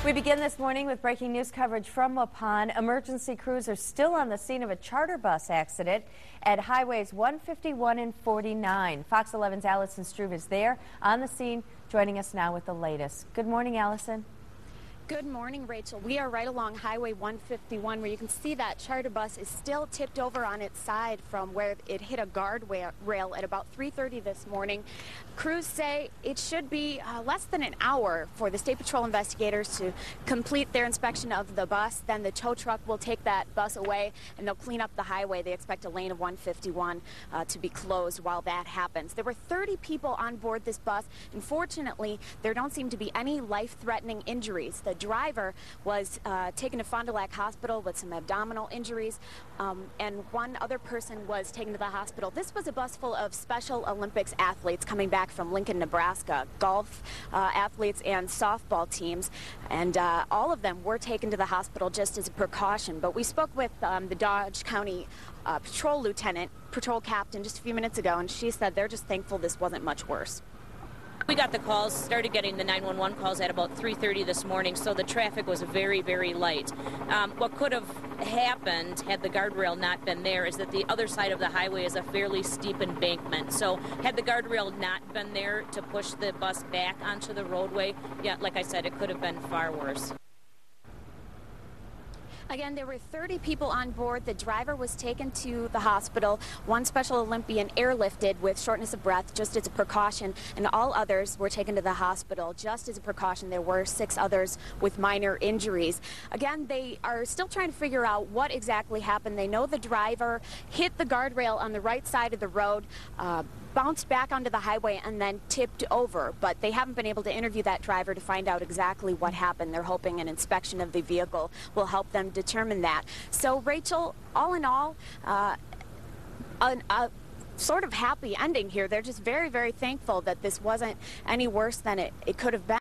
We begin this morning with breaking news coverage from Waupun. Emergency crews are still on the scene of a charter bus accident at highways 151 and 49. Fox 11's Allison Struve is there on the scene, joining us now with the latest. Good morning, Allison. Good morning, Rachel. We are right along Highway 151 where you can see that charter bus is still tipped over on its side from where it hit a guardrail at about 3:30 this morning. Crews say it should be less than an hour for the State Patrol investigators to complete their inspection of the bus. Then the tow truck will take that bus away and they'll clean up the highway. They expect a lane of 151 to be closed while that happens. There were 30 people on board this bus. Unfortunately, there don't seem to be any life-threatening injuries. The driver was taken to Fond du Lac Hospital with some abdominal injuries, and one other person was taken to the hospital. This was a bus full of Special Olympics athletes coming back from Lincoln, Nebraska, golf athletes and softball teams, and all of them were taken to the hospital just as a precaution. But we spoke with the Dodge County patrol captain just a few minutes ago, and she said they're just thankful this wasn't much worse. We got the calls, started getting the 911 calls at about 3:30 this morning, so the traffic was very, very light. What could have happened had the guardrail not been there is that the other side of the highway is a fairly steep embankment. So had the guardrail not been there to push the bus back onto the roadway, yeah, like I said, it could have been far worse. Again, there were 30 people on board. The driver was taken to the hospital. One Special Olympian airlifted with shortness of breath just as a precaution, and all others were taken to the hospital just as a precaution. There were 6 others with minor injuries. Again, they are still trying to figure out what exactly happened. They know the driver hit the guardrail on the right side of the road, bounced back onto the highway and then tipped over, but they haven't been able to interview that driver to find out exactly what happened. They're hoping an inspection of the vehicle will help them determine that. So, Rachel, all in all, a sort of happy ending here. They're just very, very thankful that this wasn't any worse than it could have been.